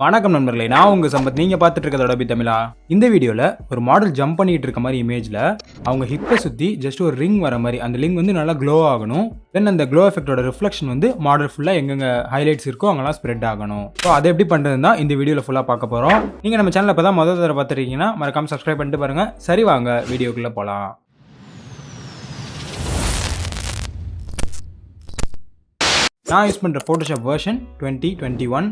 வணக்கம் நண்பர்களே, நான் உங்க சம்பத். நீங்க பார்த்துட்டு இருக்கிறது Adobe தமிழா. இந்த வீடியோல ஒரு மாடல் ஜம்ப் பண்ணிட்டு இருக்க மாதிரி இமேஜ்ல அவங்க ஹிப்பை சுத்தி ஜஸ்ட் ஒரு ரிங் வர மாதிரி, அந்த ரிங் வந்து நல்லா க்ளோ ஆகணும். தென் அந்த க்ளோ எஃபெக்டோட ரிஃப்ளெக்ஷன் வந்து மாடல் ஃபுல்லா எங்கெங்க ஹைலைட்ஸ் இருக்கோ அங்கெல்லாம் ஸ்ப்ரெட் ஆகணும். ஸோ அதை எப்படி பண்றதுன்னு தான் இந்த வீடியோல ஃபுல்லா பார்க்க போறோம். நீங்க நம்ம சேனல் இப்பதான் முதல் தடவை பார்த்துருக்கீங்கன்னா மறக்காம சப்ஸ்கிரைப் பண்ணிட்டு பாருங்க. சரி, வாங்க வீடியோக்குள்ள போலாம். நான் யூஸ் பண்ணுற ஃபோட்டோஷாப் வெர்ஷன் 2021.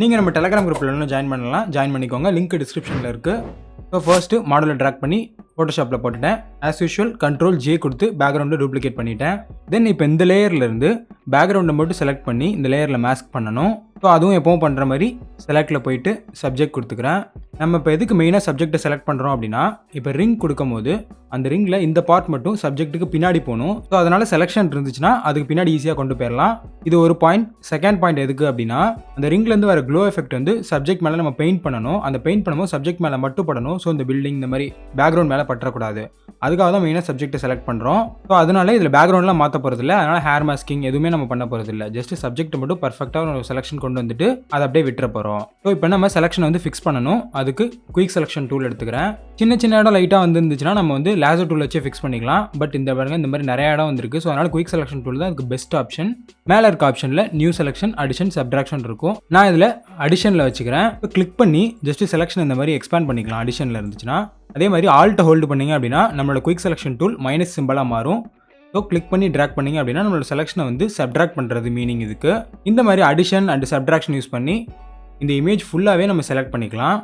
நீங்கள் நம்ம டெலகிராம் குரூப்பில் இன்னும் ஜாயின் பண்ணலாம், ஜாயின் பண்ணிக்கோங்க. லிங்க் டிஸ்கிரிப்ஷனில் இருக்குது. ஸோ ஃபர்ஸ்ட்டு மாடலை ட்ராக் பண்ணி ஃபோட்டோஷாப்பில் போட்டுட்டேன். ஆஸ் யூஷுவல் Ctrl+J கொடுத்து பேக்ரவுண்டை டூப்ளிகேட் பண்ணிட்டேன். தென் இப்போ இந்த லேயர்லேருந்து பேக்ரவுண்டை மட்டும் செலக்ட் பண்ணி இந்த லேயரில் மாஸ்க் பண்ணணும். ஸோ அதுவும் எப்பவும் பண்ணுற மாதிரி செலக்டில் போயிட்டு சப்ஜெக்ட் கொடுத்துக்கிறேன். நம்ம இப்போ எதுக்கு மெயினாக சப்ஜெக்டை செலக்ட் பண்ணுறோம் அப்படின்னா, இப்போ ரிங் கொடுக்கும் போது அந்த ரிங்கில் இந்த பார்ட் மட்டும் சப்ஜெக்ட்டுக்கு பின்னாடி போகணும். ஸோ அதனால் செலெக்ஷன் இருந்துச்சுன்னா அதுக்கு பின்னாடி ஈஸியாக கொண்டு போயிடலாம். இது ஒரு பாயிண்ட். செகண்ட் பாயிண்ட் எதுக்கு அப்படின்னா, அந்த ரிங்லேருந்து வர க்ளோ எஃபெக்ட் வந்து சப்ஜெக்ட் மேலே நம்ம பெயிண்ட் பண்ணணும். அந்த பெயிண்ட் பண்ணும்போது சப்ஜெக்ட் மேலே மட்டும் படணும். ஸோ இந்த பில்டிங் இந்த மாதிரி பேக்ரவுண்ட் மேலே பற்றக்கூடாது. அதுக்காக தான் மெயினாக சப்ஜெக்ட்டை செலக்ட் பண்ணுறோம். ஸோ அதனால இதில் பேக்ரவுண்ட்லாம் மாற்ற போகிறதில்ல. அதனால் ஹேர் மாஸ்கிங் எதுவுமே நம்ம பண்ண போகிறதில்ல. ஜஸ்ட் சப்ஜெக்ட் மட்டும் பர்ஃபெக்டாக ஒரு செலெக்ஷன் கொண்டு வந்துட்டு அதை அப்படியே விட்டுற போகிறோம். ஸோ இப்போ நம்ம செலெக்ஷனை வந்து ஃபிக்ஸ் பண்ணணும். அதுக்கு குயிக் செலெக்ஷன் டூல் எடுத்துக்கிறேன். சின்ன சின்ன இடம் லைட்டாக வந்துருந்துச்சுன்னா நம்ம வந்து லேசர் டூல் வச்சு ஃபிக்ஸ் பண்ணிக்கலாம். பட் இந்த பாருங்க, இந்த மாதிரி நிறைய இடம் வந்துருக்கு. ஸோ அதனால் குயிக் செலெக்ஷன் டூல் தான் அதுக்கு பெஸ்ட் ஆப்ஷன். மேலே இருக்க ஆப்ஷனில் நியூ செலெக்ஷன், அடிஷன், சப்ட்ராக்ஷன் இருக்கும். நான் இதில் அடிஷனில் வச்சுக்கிறேன். இப்போ கிளிக் பண்ணி ஜஸ்ட் செலெக்ஷன் இந்த மாதிரி எக்ஸ்பேண்ட் பண்ணிக்கலாம் அடிஷனில் இருந்துச்சுன்னா. அதே மாதிரி ஆல்ட்டை ஹோல்டு பண்ணிங்க அப்படின்னா நம்மளோட குயிக் செலெக்ஷன் டூல் மைனஸ் சிம்பிளாக மாறும். ஸோ கிளிக் பண்ணி ட்ராக் பண்ணிங்க அப்படின்னா நம்மளோட செலெக்ஷனை வந்து சப்ட்ராக்ட் பண்ணுறது மீனிங் இதுக்கு. இந்த மாதிரி அடிஷன் அண்ட் சப்ட்ராக்ஷன் யூஸ் பண்ணி இந்த இமேஜ் ஃபுல்லாகவே நம்ம செலக்ட் பண்ணிக்கலாம்.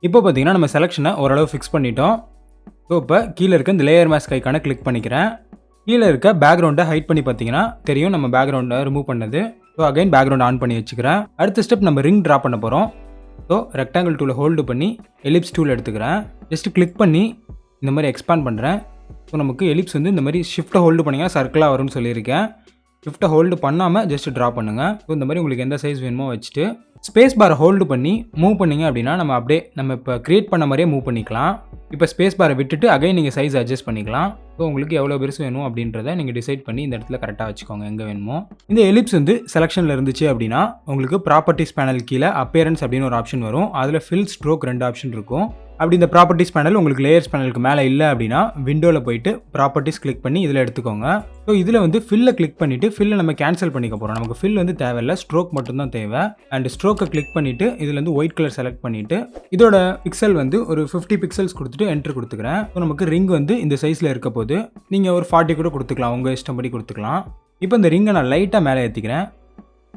இப்போ பார்த்தீங்கன்னா நம்ம செலெக்ஷனை ஓரளவு ஃபிக்ஸ் பண்ணிட்டோம். ஸோ இப்போ கீழே இருக்க இந்த லேயர் மாஸ்க் ஐக்கானை கிளிக் பண்ணிக்கிறேன். கீழே இருக்க பேக்ரவுண்டை ஹைட் பண்ணி பார்த்தீங்கன்னா தெரியும் நம்ம பேக்ரவுண்டை ரிமூவ் பண்ணது. ஸோ அகைன் பேக்ரவுண்ட் ஆன் பண்ணி வச்சுக்கிறேன். அடுத்த ஸ்டெப் நம்ம ரிங் ட்ரா பண்ண போகிறோம். ஸோ ரெக்டாங்கிள் டூலை ஹோல்டு பண்ணி எலிப்ஸ் டூல் எடுத்துக்கிறேன். ஜஸ்ட் கிளிக் பண்ணி இந்த மாதிரி எக்ஸ்பேண்ட் பண்ணுறேன். ஸோ நமக்கு எலிப்ஸ் வந்து இந்த மாதிரி ஷிஃப்ட்டை ஹோல்டு பண்ணிங்கன்னா சர்க்கிளாக வரும்னு சொல்லியிருக்கேன். ஷிஃப்ட்டை ஹோல்டு பண்ணாமல் ஜஸ்ட் ட்ரா பண்ணுங்கள். ஸோ இந்த மாதிரி உங்களுக்கு எந்த சைஸ் வேணுமோ வச்சுட்டு ஸ்பேஸ் பாரை ஹோல்டு பண்ணி மூவ் பண்ணிங்க அப்படின்னா நம்ம இப்போ க்ரியேட் பண்ண மாதிரியே மூவ் பண்ணிக்கலாம். இப்போ ஸ்பேஸ் பாரை விட்டுட்டு அகைன் நீங்கள் சைஸ் அட்ஜஸ்ட் பண்ணிக்கலாம். ஸோ உங்களுக்கு எவ்வளோ பெருசு வேணும் அப்படின்றத நீங்கள் டிசைட் பண்ணி இந்த இடத்துல கரெக்டாக வச்சுக்கோங்க எங்கே வேணுமோ. இந்த எலிப்ஸ் வந்து செலெக்ஷனில் இருந்துச்சு அப்படின்னா உங்களுக்கு ப்ராப்பர்ட்டிஸ் பேனல் கீழே அப்பியரன்ஸ் அப்படின்னு ஒரு ஆப்ஷன் வரும். அதில் ஃபில், ஸ்ட்ரோக் 2 ஆப்ஷன் இருக்கும். அப்படி இந்த ப்ராப்பர்ட்டிஸ் பேனல் உங்களுக்கு லேயர்ஸ் பேனலுக்கு மேலே இல்லை அப்படின்னா விண்டோவில் போயிட்டு ப்ராப்பர்ட்டிஸ் கிளிக் பண்ணி இதில் எடுத்துக்கோங்க. ஸோ இதில் வந்து ஃபில்லை கிளிக் பண்ணிவிட்டு ஃபில்லை நம்ம கேன்சல் பண்ணிக்க போகிறோம். நமக்கு ஃபில் வந்து தேவையில்லை, ஸ்ட்ரோக் மட்டும்தான் தேவை. அண்ட் ஸ்ட்ரோக்கை கிளிக் பண்ணிவிட்டு இதில் வந்து ஒயிட் கலர் செலக்ட் பண்ணிவிட்டு இதோட பிக்சல் வந்து ஒரு 50 பிக்சல்ஸ் கொடுத்துட்டு என்ட்ரு கொடுத்துக்கிறேன். ஸோ நமக்கு ரிங் வந்து இந்த சைஸில் இருக்க போது நீங்கள் ஒரு 40 கூட கொடுத்துக்கலாம், உங்கள் இஷ்டப்படி கொடுத்துக்கலாம். இப்போ இந்த ரிங்கை நான் லைட்டாக மேலே ஏற்றிக்கிறேன்.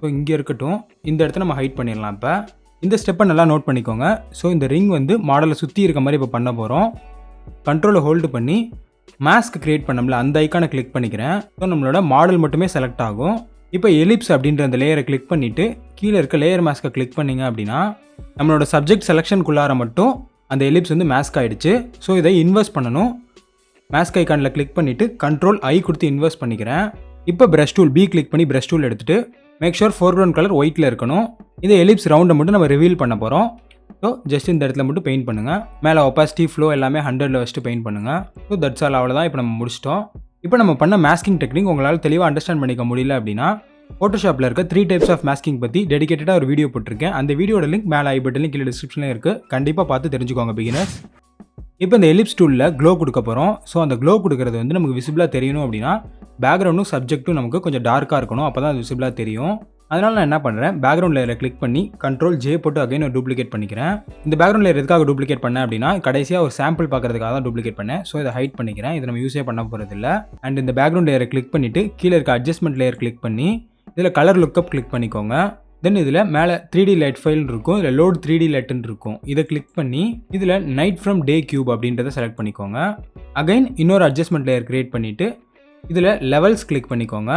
ஸோ இங்கே இருக்கட்டும், இந்த இடத்த நம்ம ஹைட் பண்ணிடலாம். இப்போ இந்த ஸ்டெப்பை நல்லா நோட் பண்ணிக்கோங்க. ஸோ இந்த ரிங் வந்து மாடலை சுற்றி இருக்க மாதிரி இப்போ பண்ண போகிறோம். கண்ட்ரோலை ஹோல்டு பண்ணி மாஸ்க் க்ரியேட் பண்ணோம்ல அந்த ஐக்கானை கிளிக் பண்ணிக்கிறேன். ஸோ நம்மளோட மாடல் மட்டுமே செலக்ட் ஆகும். இப்போ எலிப்ஸ் அப்படின்ற அந்த லேயரை கிளிக் பண்ணிவிட்டு கீழே இருக்க லேயர் மாஸ்க்கை கிளிக் பண்ணிங்க அப்படின்னா நம்மளோட சப்ஜெக்ட் செலெக்ஷனுக்குள்ளார மட்டும் அந்த எலிப்ஸ் வந்து மாஸ்க் ஆகிடுச்சு. ஸோ இதை இன்வெர்ஸ் பண்ணணும். மாஸ்க் ஐக்கானில் கிளிக் பண்ணிவிட்டு Ctrl+I கொடுத்து இன்வெர்ஸ் பண்ணிக்கிறேன். இப்போ ப்ரஷ் டூல் பி கிளிக் பண்ணி ப்ரஷ் டூல் எடுத்துகிட்டு மேக் ஷூர் ஃபோர்க்ரவுண்ட் கலர் ஒயிட்டில் இருக்கணும். இந்த எலிப்ஸ் ரவுண்டை மட்டும் நம்ம ரிவீல் பண்ண போகிறோம். ஸோ ஜஸ்ட் இந்த இடத்துல மட்டும் பெயிண்ட் பண்ணுங்கள். மேலே ஒப்பாசிட்டி, ஃப்ளோ எல்லாமே 100ல் வச்சுட்டு பெயிண்ட் பண்ணுங்கள். ஸோ தட்ஸ் ஆல், அவ்வளோதான். இப்போ நம்ம முடிச்சிட்டோம். இப்போ நம்ம பண்ண மாஸ்கிங் டெக்னிக் உங்களால் தெளிவாக அண்டர்ஸ்டாண்ட் பண்ணிக்க முடியல அப்படின்னா ஃபோட்டோஷாப்பில் இருக்க 3 டைப்ஸ் ஆஃப் மாஸ்கிங் பற்றி டெடிகேட்டடாக ஒரு வீடியோ போட்டிருக்கேன். அந்த வீடியோட லிங்க் மேலே ஐ பட்டன்லையும் கீழே டிஸ்கிரிப்ஷனில் இருக்குது. கண்டிப்பாக பார்த்து தெரிஞ்சுக்கோங்க பிகினர்ஸ். இப்போ இந்த எலிப்ஸ் டூலில் க்ளோ கொடுக்க போகிறோம். ஸோ அந்த க்ளோ கொடுக்குறது வந்து நமக்கு விசிபிளாக தெரியணும் அப்படின்னா பேக்ரவுண்டும் சப்ஜெக்ட்டும் நமக்கு கொஞ்சம் டார்க்காக இருக்கணும். அப்போ தான் அது விசிபிளாக தெரியும். அதனால் நான் என்ன பண்ணுறேன், பேக்ரவுண்ட் லேயரை கிளிக் பண்ணி Ctrl+J போட்டு அகைன் ஒரு டூப்ளிகேட் பண்ணிக்கிறேன். இந்த பேக்ரவுண்ட் லேயர் எதுக்காக டூப்ளிகேட் பண்ணேன் அப்படின்னா கடைசியாக ஒரு சாம்பிள் பார்க்கறதுக்காக தான் டூப்ளிகேட் பண்ணேன். ஸோ இதை ஹைட் பண்ணிக்கிறேன். இதை நம்ம யூஸே பண்ண போகிறதில்ல. அண்ட் இந்த பேக்ரவுண்ட் லேயரை கிளிக் பண்ணிவிட்டு கீழே இருக்க அட்ஜஸ்ட்மெண்ட் லேயர் கிளிக் பண்ணி இதில் கலர் லுக்கப் கிளிக் பண்ணிக்கோங்க. தென் இதில் மேலே 3D லைட் ஃபைல் இருக்கும். இதில் லோட் 3D லைட்டுன்னு இருக்கும். இதை கிளிக் பண்ணி இதில் நைட் ஃப்ரம் டே கியூப் அப்படின்றத செலக்ட் பண்ணிக்கோங்க. அகைன் இன்னொரு அட்ஜஸ்ட்மெண்ட் லேயர் கிரியேட் பண்ணிவிட்டு இதில் லெவல்ஸ் கிளிக் பண்ணிக்கோங்க.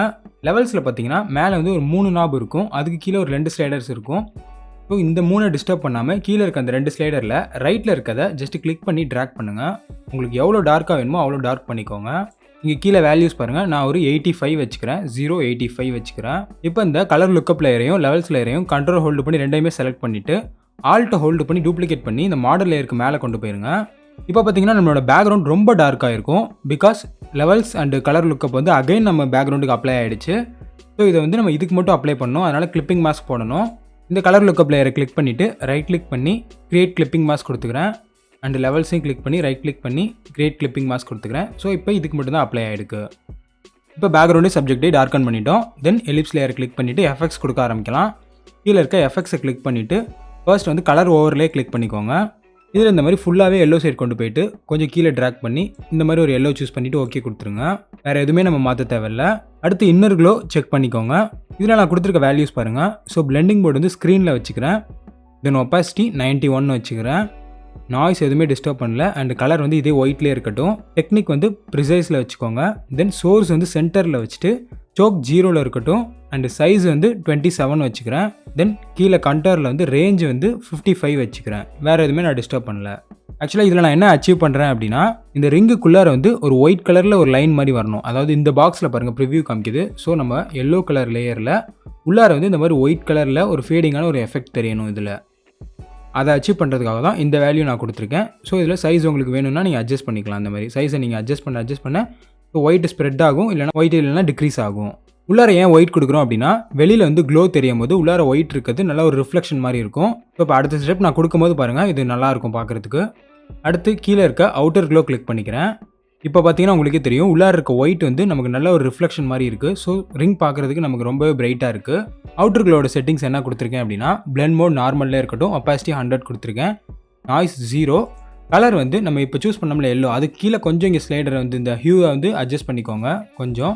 லெவல்ஸில் பார்த்தீங்கன்னா மேலே வந்து ஒரு 3 நாப் இருக்கும். அதுக்கு கீழே ஒரு 2 ஸ்லைடர்ஸ் இருக்கும். ஸோ இந்த 3 டிஸ்டர்ப் பண்ணாமல் கீழே இருக்க அந்த 2 ஸ்லைடரில் ரைட்டில் இருக்கதை ஜஸ்ட் கிளிக் பண்ணி ட்ராக் பண்ணுங்கள். உங்களுக்கு எவ்வளோ டார்க்காக வேணுமோ அவ்வளோ டார்க் பண்ணிக்கோங்க. இங்கே கீழே வேல்யூஸ் பாருங்கள். நான் ஒரு 85 வச்சுக்கிறேன், 085 வச்சுக்கிறேன். இப்போ இந்த கலர் லுக்கப் லேயரையும் லெவல்ஸ் லேயரையும் Ctrl ஹோல்டு பண்ணி ரெண்டையுமே செலக்ட் பண்ணிவிட்டு ஆல்ட்டை ஹோல்டு பண்ணி டூப்ளிகேட் பண்ணி இந்த மாடல் லேயருக்கு மேலே கொண்டு போயிருங்க. இப்போ பார்த்தீங்கன்னா நம்மளோட பேக்ரவுண்ட் ரொம்ப டார்க்காக இருக்கும். Because levels and colour lookup வந்து அகைன் நம்ம பேக்ரவுண்டுக்கு அப்ளை ஆகிடுச்சு. ஸோ இதை வந்து நம்ம இதுக்கு மட்டும் அப்ளை பண்ணணும். அதனால் கிளிப்பிங் மாஸ்க் போடணும். இந்த கலர் லுக்கப் லேயரை கிளிக் பண்ணிவிட்டு ரைட் கிளிக் பண்ணி கிரியேட் கிளிப்பிங் மாஸ்க் கொடுத்துக்கிறேன். அண்ட் லெவல்ஸையும் கிளிக் பண்ணி ரைட் கிளிக் பண்ணி கிரியேட் கிளிப்பிங் மாஸ்க் கொடுத்துக்கிறேன். ஸோ இப்போ இதுக்கு மட்டும் தான் அப்ளை ஆகிருக்கு. இப்போ பேக்ரவுண்டு சப்ஜெக்டே டார்க்கன் பண்ணிட்டோம். தென் எலிப்ஸ் லேயரை கிளிக் பண்ணிவிட்டு எஃபெக்ட்ஸ் கொடுக்க ஆரம்பிக்கலாம். கீழே இருக்க எஃபெக்ட்ஸை கிளிக் பண்ணிவிட்டு ஃபர்ஸ்ட் வந்து கலர் ஓவர்லே கிளிக் பண்ணிக்கோங்க. இதில் இந்த மாதிரி ஃபுல்லாகவே எல்லோ சைட் கொண்டு போயிட்டு கொஞ்சம் கீழே ட்ராக் பண்ணி இந்த மாதிரி ஒரு எல்லோ சூஸ் பண்ணிவிட்டு ஓகே கொடுத்துருங்க. வேறு எதுவுமே நம்ம மாற்ற தேவையில்ல. அடுத்து இன்னர் க்ளோ செக் பண்ணிக்கோங்க. இதில் நான் கொடுத்துருக்க வேல்யூஸ் பாருங்கள். ஸோ பிளெண்டிங் போர்டு வந்து ஸ்க்ரீனில் வச்சுக்கிறேன். தென் ஒப்பாசிட்டி 91 வச்சுக்கிறேன். நாய்ஸ் எதுவுமே டிஸ்டர்ப் பண்ணல. அண்ட் கலர் வந்து இதே ஒயிட்லேயே இருக்கட்டும். டெக்னிக் வந்து ப்ரிசைஸில் வச்சுக்கோங்க. தென் சோர்ஸ் வந்து சென்டரில் வச்சுட்டு சோக் 0ல் இருக்கட்டும். அண்ட் சைஸ் வந்து 27 வச்சுக்கிறேன். தென் கீழே கண்டரில் வந்து ரேஞ்ச் வந்து 55 வச்சுக்கிறேன். வேறு எதுவுமே நான் டிஸ்டர்ப் பண்ணல. ஆக்சுவலாக இதில் நான் என்ன அச்சீவ் பண்ணுறேன் அப்படின்னா, இந்த ரிங்குக்குள்ளார வந்து ஒரு ஒயிட் கலரில் ஒரு லைன் மாதிரி வரணும். அதாவது இந்த பாக்ஸில் பாருங்கள் ப்ரிவ்யூ காமிக்குது. ஸோ நம்ம எல்லோ கலர் லேயரில் உள்ளார வந்து இந்த மாதிரி ஒயிட் கலரில் ஒரு ஃபேடிங்கான ஒரு எஃபெக்ட் தெரியணும். இதில் அதை அச்சீவ் பண்ணுறதுக்காக தான் இந்த வேல்யூ நான் கொடுத்துருக்கேன். ஸோ இதில் சைஸ் உங்களுக்கு வேணும்னா நீங்கள் அட்ஜஸ்ட் பண்ணிக்கலாம். அந்த மாதிரி சைஸை நீங்கள் அட்ஜஸ்ட் பண்ண ஸோ ஒயிட் ஸ்ப்ரெட் ஆகும். இல்லைனா ஒயிட் இல்லைனா டிக்ரீஸ் ஆகும். உள்ளார ஏன் ஒயிட் கொடுக்குறோம் அப்படின்னா, வெளியில் வந்து க்ளோ தெரியும் போது உள்ளார ஒயிட் இருக்கிறது நல்ல ஒரு ரிஃப்ளெக்ஷன் மாதிரி இருக்கும். ஸோ இப்போ அடுத்த ஸ்டெப் நான் கொடுக்கும்போது பாருங்கள், இது நல்லாயிருக்கும் பார்க்குறதுக்கு. அடுத்து கீழே இருக்க அவுட்டர் க்ளோ கிளிக் பண்ணிக்கிறேன். இப்போ பார்த்தீங்கன்னா உங்களுக்கே தெரியும், உள்ளார இருக்க ஒயிட் வந்து நமக்கு நல்ல ஒரு ரிஃப்ளெக்ஷன் மாதிரி இருக்குது. ஸோ ரிங் பார்க்குறதுக்கு நமக்கு ரொம்பவே பிரைட்டாக இருக்குது. அவுட்டர் க்ளோட செட்டிங்ஸ் என்ன கொடுத்துருக்கேன் அப்படின்னா, பிளெண்ட் மோட் நார்மல்லே இருக்கட்டும். ஒப்பாசிட்டி 100 கொடுத்துருக்கேன். நாய்ஸ் 0. கலர் வந்து நம்ம இப்போ சூஸ் பண்ணோம்ல எல்லோ, அது கீழே கொஞ்சம் இங்கே ஸ்லைடரை வந்து இந்த ஹியூவை வந்து அட்ஜஸ்ட் பண்ணிக்கோங்க கொஞ்சம்.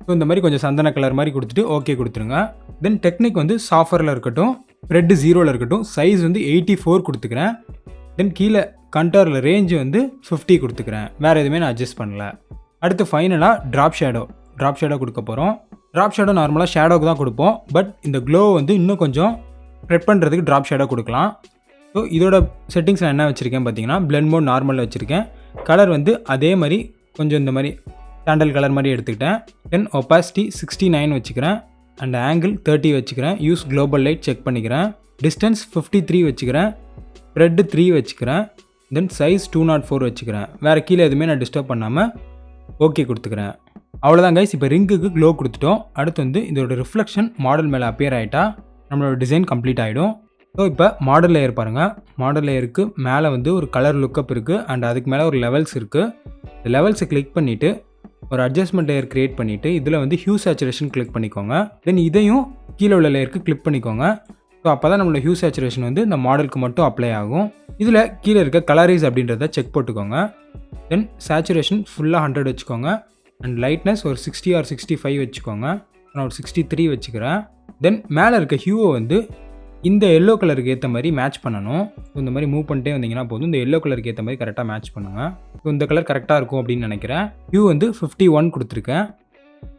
ஸோ இந்த மாதிரி கொஞ்சம் சந்தன கலர் மாதிரி கொடுத்துட்டு ஓகே கொடுத்துருங்க. தென் டெக்னிக் வந்து சாஃபரில் இருக்கட்டும். ஸ்ப்ரெட் 0ல் இருக்கட்டும். சைஸ் வந்து 84 கொடுத்துக்கிறேன். தென் கீழே கண்டரில் ரேஞ்சு வந்து 50 கொடுத்துக்கிறேன். வேறு எதுவுமே நான் அட்ஜஸ்ட் பண்ணல. அடுத்து ஃபைனலாக ட்ராப் ஷேடோ கொடுக்க போகிறோம். ட்ராப் ஷேடோ நார்மலாக ஷேடோக்கு தான் கொடுப்போம். பட் இந்த க்ளோ வந்து இன்னும் கொஞ்சம் ஸ்ப்ரெட் பண்ணுறதுக்கு ட்ராப் ஷேடோ கொடுக்கலாம். ஸோ இதோட செட்டிங்ஸ் நான் என்ன வச்சுருக்கேன் பார்த்தீங்கன்னா, பிளெண்ட் மோட் நார்மலில் வச்சுருக்கேன். கலர் வந்து அதே மாதிரி கொஞ்சம் இந்த மாதிரி சாண்டல் கலர் மாதிரி எடுத்துக்கிட்டேன். தென் ஒப்பாசிட்டி 69 வச்சுக்கிறேன். அண்ட் ஆங்கிள் 30 வச்சுக்கிறேன். யூஸ் குளோபல் லைட் செக் பண்ணிக்கிறேன். டிஸ்டன்ஸ் 53 வச்சுக்கிறேன். ஸ்ப்ரெட் 3 வச்சுக்கிறேன். தென் சைஸ் 204 வச்சுக்கிறேன். வேறு கீழே எதுவுமே நான் டிஸ்டர்ப் பண்ணாமல் ஓகே கொடுத்துக்கிறேன். அவ்வளோதான் கைஸ். இப்போ ரிங்குக்கு க்ளோ கொடுத்துட்டோம். அடுத்து வந்து இதோட ரிஃப்ளெக்ஷன் மாடல் மேலே அப்பியர் ஆகிட்டா நம்மளோட டிசைன் கம்ப்ளீட் ஆகிடும். ஸோ இப்போ மாடல் லேயர் பாருங்கள். மாடல் லேயருக்கு மேலே வந்து ஒரு கலர் லுக்கப் இருக்குது. அண்ட் அதுக்கு மேலே ஒரு லெவல்ஸ் இருக்குது. இந்த லெவல்ஸை கிளிக் பண்ணிவிட்டு ஒரு அட்ஜஸ்ட்மெண்ட் லேயர் க்ரியேட் பண்ணிவிட்டு இதில் வந்து ஹியூ சேச்சுரேஷன் கிளிக் பண்ணிக்கோங்க. தென் இதையும் கீழே உள்ள லேயருக்கு கிளிக் பண்ணிக்கோங்க. ஸோ அப்போ தான் நம்மளோட ஹியூ சேச்சுரேஷன் வந்து இந்த மாடலுக்கு மட்டும் அப்ளை ஆகும். இதில் கீழே இருக்க கலரைஸ் அப்படின்றத செக் போட்டுக்கோங்க. தென் சேச்சுரேஷன் ஃபுல்லாக 100 வச்சுக்கோங்க. அண்ட் லைட்னஸ் ஒரு 60 ஆர் 65 வச்சுக்கோங்க. நான் ஒரு 63 வச்சுக்கிறேன். தென் மேலே இருக்க ஹியூவை வந்து இந்த எல்லோ கலருக்கு ஏற்ற மாதிரி மேட்ச் பண்ணணும். ஸோ இந்த மாதிரி மூவ் பண்ணிட்டே வந்தீங்கன்னா போதும். இந்த எல்லோ கலருக்கு ஏற்ற மாதிரி கரெக்டாக மேட்ச் பண்ணுங்கள். ஸோ இந்த கலர் கரெக்டாக இருக்கும் அப்படின்னு நினைக்கிறேன். ஹியூ வந்து 51 கொடுத்துருக்கேன்.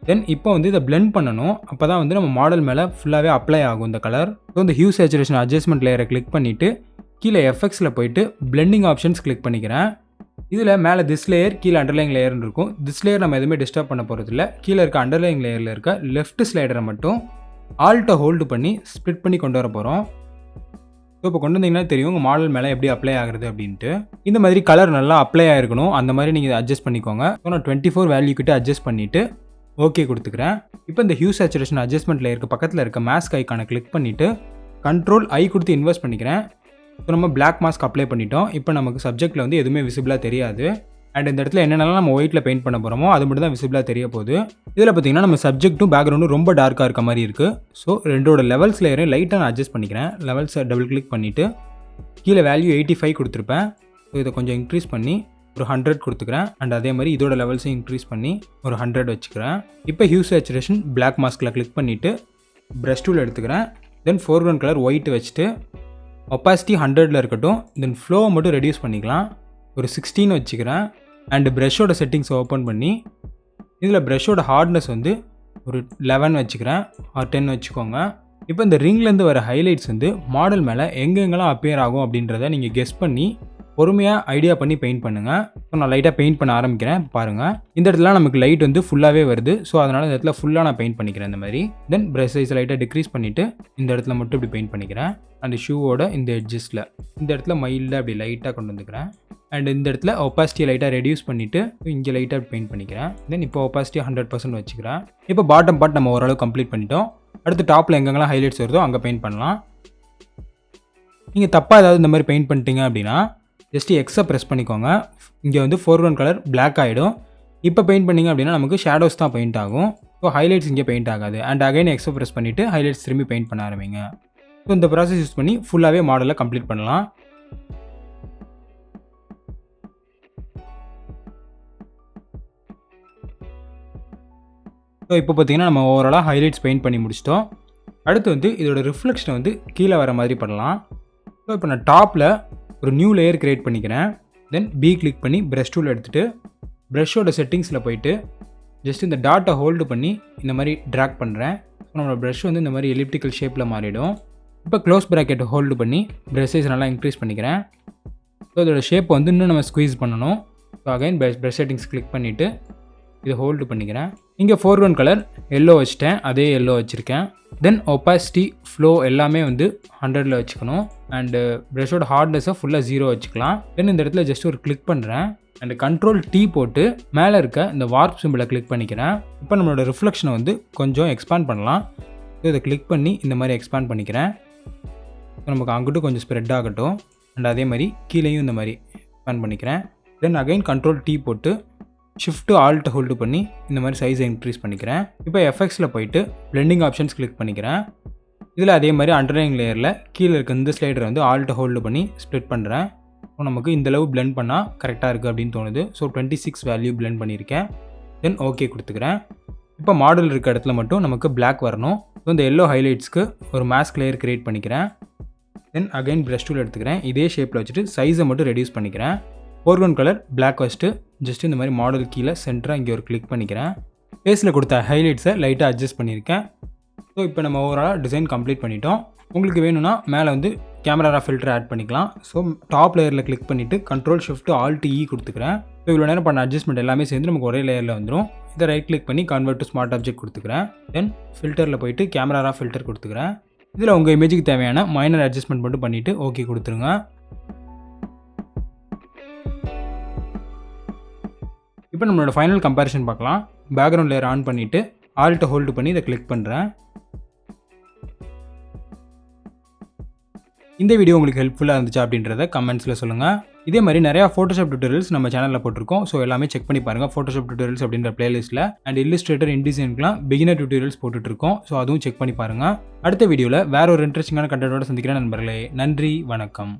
தென் இப்போ வந்து இதை பிளெண்ட் பண்ணணும். அப்போ தான் வந்து நம்ம மாடல் மேலே ஃபுல்லாகவே அப்ளை ஆகும் இந்த கலர். ஸோ இந்த ஹியூ சேச்சுரேஷன் அட்ஜஸ்ட்மெண்ட் லேயரை கிளிக் பண்ணிவிட்டு கீழே எஃபெக்ட்ஸில் போயிட்டு பிளெண்டிங் ஆப்ஷன்ஸ் கிளிக் பண்ணிக்கிறேன். இதில் மேலே திஸ் லேயர் கீழே அண்டர்லைங் லேயர்னு இருக்கும். திஸ் லேயர் நம்ம எதுவுமே டிஸ்டர்ப் பண்ண போகிறதில்ல. கீழே இருக்க அண்டர்லைங் லேயரில் இருக்க லெஃப்ட் ஸ்லைடரை மட்டும் ஆல்ட்டை ஹோல்டு பண்ணி ஸ்ப்ளிட் பண்ணி கொண்டு வர போகிறோம். ஸோ இப்போ கொண்டு வந்தீங்கன்னா தெரியும் உங்கள் மாடல் மேலே எப்படி அப்ளை ஆகுறது அப்படின்ட்டு. இந்த மாதிரி கலர் நல்லா அப்ளை ஆகிருக்கணும். அந்த மாதிரி நீங்கள் அட்ஜஸ்ட் பண்ணிக்கோங்க. ஸோ நான் 24 வேல்யூ கிட்ட அட்ஜஸ்ட் பண்ணிவிட்டு ஓகே கொடுத்துக்கிறேன். இப்போ இந்த ஹியூ சேச்சுரேஷன் அட்ஜஸ்ட்மெண்ட் லேயருக்கு பக்கத்தில் இருக்க மாஸ்க் ஐக்கானை கிளிக் பண்ணிவிட்டு கண்ட்ரோல் ஐ கொடுத்து இன்வெஸ்ட் பண்ணிக்கிறேன். ஸோ நம்ம பிளாக் மாஸ்க் அப்ளை பண்ணிட்டோம். இப்போ நமக்கு சப்ஜெக்ட்டில் வந்து எதுவுமே விசிபிளாக தெரியாது. அண்ட் இந்த இடத்துல என்னென்னலாம் நம்ம ஒயிட்டில் பெயிண்ட் பண்ண போகிறோமோ அது மட்டும் தான் விசிபிளாக தெரிய போகுது. இதில் பார்த்தீங்கன்னா நம்ம சப்ஜெக்ட்டும் பேக்ரவுண்டும் ரொம்ப டார்க்காக இருக்க மாதிரி இருக்குது. ஸோ ரெண்டோட லெவல்ஸ் லேயரையும் லைட்டாக நான் அட்ஜஸ்ட் பண்ணிக்கிறேன். லெவல்ஸை டபுள் கிளிக் பண்ணிவிட்டு கீழே வேல்யூ 85 கொடுத்துருப்பேன். ஸோ இதை கொஞ்சம் இன்க்ரீஸ் பண்ணி ஒரு 100 கொடுத்துக்கிறேன். அண்ட் அதே மாதிரி இதோட லெவல்ஸையும் இன்க்ரீஸ் பண்ணி ஒரு 100 வச்சுக்கிறேன். இப்போ ஹியூ சேச்சுரேஷன் பிளாக் மாஸ்கில் கிளிக் பண்ணிவிட்டு ப்ரஷ் டூல் எடுத்துக்கிறேன். தென் ஃபோர்க்ரவுண்ட் கலர் ஒயிட் வச்சுட்டு ஒப்பாசிட்டி 100ல் இருக்கட்டும். தென் ஃப்ளோவை மட்டும் ரெடியூஸ் பண்ணிக்கலாம். ஒரு 16 வச்சுக்கிறேன். அண்டு ப்ரஷோட செட்டிங்ஸை ஓப்பன் பண்ணி இதில் ப்ரஷோட ஹார்ட்னஸ் வந்து ஒரு 11 வச்சுக்கிறேன் ஆர் 10 வச்சுக்கோங்க. இப்போ இந்த ரிங்லேருந்து வர ஹைலைட்ஸ் வந்து மாடல் மேலே எங்கெங்கெல்லாம் அப்பியர் ஆகும் அப்படின்றத நீங்கள் கெஸ் பண்ணி பொறுமையாக ஐடியா பண்ணி பெயிண்ட் பண்ணுங்கள். ஸோ நான் லைட்டாக பெயிண்ட் பண்ண ஆரம்பிக்கிறேன். பாருங்கள், இந்த இடத்துல நமக்கு லைட் வந்து ஃபுல்லாகவே வருது. ஸோ அதனால் இந்த இடத்துல ஃபுல்லாக நான் பெயிண்ட் பண்ணிக்கிறேன் இந்த மாதிரி. தென் ப்ரஷ் சைஸ் லைட்டாக டிக்ரீஸ் பண்ணிவிட்டு இந்த இடத்துல மட்டும் இப்படி பெயிண்ட் பண்ணிக்கிறேன். அண்ட் ஷூவோட இந்த எட்ஜஸில் இந்த இடத்துல மைல்டாக அப்படி லைட்டாக கொண்டு வந்துக்கிறேன். அண்ட் இந்த இடத்துல ஒப்பாசிட்டியை லைட்டாக ரெடியூஸ் பண்ணிவிட்டு இங்கே லைட்டாக பெயிண்ட் பண்ணிக்கிறேன். தென் இப்போ ஒப்பாசிட்டி 100% வச்சுக்கிறேன். இப்போ பாட்டம் பார்ட் நம்ம ஓரளவு கம்ப்ளீட் பண்ணிட்டோம். அடுத்து டாப்பில் எங்கெங்கெல்லாம் ஹைலைட்ஸ் வருதோ அங்கே பெயிண்ட் பண்ணலாம். நீங்கள் தப்பாக ஏதாவது இந்த மாதிரி பெயிண்ட் பண்ணிட்டீங்க அப்படின்னா ஜஸ்ட்டு எக்ஸை ப்ரெஸ் பண்ணிக்கோங்க. இங்கே வந்து ஃபோர்க்ரவுண்ட் கலர் பிளாக் ஆகிடும். இப்போ பெயிண்ட் பண்ணிங்க அப்படின்னா நமக்கு ஷேடோஸ் தான் பெயிண்ட் ஆகும். ஸோ ஹைலைட்ஸ் இங்கே பெயிண்ட் ஆகாது. அண்ட் அகைன் எக்ஸை ப்ரெஸ் பண்ணிவிட்டு ஹைலைட்ஸ் திரும்பி பெயிண்ட் பண்ண ஆரம்பிங்க. ஸோ இந்த ப்ராசஸ் யூஸ் பண்ணி ஃபுல்லாகவே மாடலை கம்ப்ளீட் பண்ணலாம். ஸோ இப்போ பார்த்தீங்கன்னா நம்ம ஓவராலாக ஹைலைட்ஸ் பெயிண்ட் பண்ணி முடிச்சிட்டோம். அடுத்து வந்து இதோட ரிஃப்ளெக்ஷனை வந்து கீழே வர மாதிரி பண்ணலாம். ஸோ இப்போ நான் டாப்பில் ஒரு நியூ லேயர் க்ரியேட் பண்ணிக்கிறேன். தென் பி கிளிக் பண்ணி ப்ரஷ் டூல் எடுத்துகிட்டு ப்ரஷ்ஷோட செட்டிங்ஸில் போயிட்டு ஜஸ்ட் இந்த டாட்டை ஹோல்டு பண்ணி இந்த மாதிரி ட்ராக் பண்ணுறேன். ஸோ நம்மளோட ப்ரஷ் வந்து இந்த மாதிரி எலிப்டிக்கல் ஷேப்பில் மாறிடும். இப்போ க்ளோஸ் ப்ராக்கெட்டை ஹோல்டு பண்ணி ப்ரஷ் சைஸ் நல்லா இன்க்ரீஸ் பண்ணிக்கிறேன். ஸோ இதோட ஷேப்பை வந்து இன்னும் நம்ம ஸ்குவீஸ் பண்ணணும். So again brush settings click பண்ணிவிட்டு இதை ஹோல்டு பண்ணிக்கிறேன். இங்கே ஃபோர்க்ரவுண்ட் கலர் எல்லோ வச்சுட்டேன், அதே எல்லோ வச்சுருக்கேன். தென் ஒப்பாசிட்டி ஃப்ளோ எல்லாமே வந்து 100ல் வச்சுக்கணும். அண்டு ப்ரஷோட ஹார்ட்னஸை ஃபுல்லாக 0 வச்சுக்கலாம். தென் இந்த இடத்துல ஜஸ்ட் ஒரு கிளிக் பண்ணுறேன். அண்டு கண்ட்ரோல் T போட்டு மேலே இருக்க இந்த வார்ப் சிம்பிளை கிளிக் பண்ணிக்கிறேன். இப்போ நம்மளோட ரிஃப்ளெக்ஷனை வந்து கொஞ்சம் எக்ஸ்பேண்ட் பண்ணலாம். ஸோ இதை கிளிக் பண்ணி இந்த மாதிரி எக்ஸ்பேண்ட் பண்ணிக்கிறேன். ஸோ நமக்கு அங்கிட்டும் கொஞ்சம் ஸ்ப்ரெட் ஆகட்டும். அண்ட் அதே மாதிரி கீழேயும் இந்த மாதிரி எக்ஸ்பேண்ட் பண்ணிக்கிறேன். தென் அகைன் கண்ட்ரோல் T போட்டு ஷிஃப்ட்டு ஆல்ட்டை ஹோல்டு பண்ணி இந்த மாதிரி சைஸை இன்க்ரீஸ் பண்ணிக்கிறேன். இப்போ எஃபெக்ட்ஸில் போயிட்டு பிளெண்டிங் ஆப்ஷன்ஸ் கிளிக் பண்ணிக்கிறேன். இதில் அதே மாதிரி அண்டர்லைன் லேயரில் கீழே இருக்க இந்த ஸ்லைடரை வந்து ஆல்ட்டை ஹோல்டு பண்ணி ஸ்ப்ளிட் பண்ணுறேன். ஸோ நமக்கு இந்தளவு பிளெண்ட் பண்ணால் கரெக்டாக இருக்குது அப்படின்னு தோணுது. ஸோ 26 வேல்யூ பிளெண்ட் பண்ணியிருக்கேன். தென் ஓகே கொடுத்துக்கிறேன். இப்போ மாடல் இருக்க இடத்துல மட்டும் நமக்கு பிளாக் வரணும். ஸோ இந்த எல்லோ ஹைலைட்ஸ்க்கு ஒரு மாஸ்க் லேயர் க்ரியேட் பண்ணிக்கிறேன். தென் அகைன் ப்ரஷ் டூல் எடுத்துக்கிறேன். இதே ஷேப்பில் வச்சுட்டு சைஸை மட்டும் ரெடியூஸ் பண்ணிக்கிறேன். ஃபோர்க்ரவுண்ட் கலர் பிளாக் வச்சுட்டு ஜஸ்ட் இந்த மாதிரி மாடல் கீழே சென்டராக இங்கே ஒரு கிளிக் பண்ணிக்கிறேன். ஃபேஸில் கொடுத்த ஹைலைட்ஸை லைட்டாக அட்ஜஸ்ட் பண்ணியிருக்கேன். ஸோ இப்போ நம்ம ஓவராலாக டிசைன் கம்ப்ளீட் பண்ணிட்டோம். உங்களுக்கு வேணும்னா மேலே வந்து கேமரா ஃபில்டர் ஆட் பண்ணிக்கலாம். ஸோ டாப் லேயரில் கிளிக் பண்ணிவிட்டு கண்ட்ரோல் ஷிஃப்ட் ஆல்ட் E கொடுத்துக்கிறேன். ஸோ இவ்வளோ நேரம் பண்ண அட்ஜஸ்ட்மெண்ட் எல்லாமே சேர்ந்து நமக்கு ஒரே லேயரில் வந்துடும். இதை ரைட் கிளிக் பண்ணி கன்வெர்ட் டு ஸ்மார்ட் ஆப்ஜெக்ட் கொடுத்துக்கிறேன். தென் ஃபில்டரில் போயிட்டு கேமரா ஃபில்டர் கொடுத்துக்கிறேன். இதில் உங்கள் இமேஜுக்கு தேவையான மைனர் அட்ஜஸ்ட்மெண்ட் மட்டும் பண்ணிவிட்டு ஓகே கொடுத்துருங்க. இப்போ நம்மளோட ஃபைனல் கம்பேரிஷன் பார்க்கலாம். பேக்ரவுண்ட் லேயர் ஆன் பண்ணிவிட்டு ஆல்ட்டை ஹோல்டு பண்ணி இதை கிளிக் பண்ணுறேன். இந்த வீடியோ உங்களுக்கு ஹெல்ப்ஃபுல்லாக இருந்துச்சு அப்படின்றத கமெண்ட்ஸில் சொல்லுங்கள். இதே மாதிரி நிறையா ஃபோட்டோஷாப் டியூட்டோரியல்ஸ் நம்ம சேனலில் போட்டிருக்கோம். ஸோ எல்லாமே செக் பண்ணி பாருங்கள். ஃபோட்டோஷாப் டியூட்டோரியல்ஸ் அப்படின்ற பிளேலிஸ்ட்டில் அண்ட் இல்லுஸ்ட்ரேட்டர் இன்டிசைனுக்குலாம் பிகினர் டியூட்டோரியல்ஸ் போட்டுட்ருக்கோம். ஸோ அதுவும் செக் பண்ணி பாருங்கள். அடுத்த வீடியோவில் வேற ஒரு இன்ட்ரெஸ்டிங்கான கண்டென்ட்டோட சந்திக்கிறேன் நண்பர்களே. நன்றி, வணக்கம்.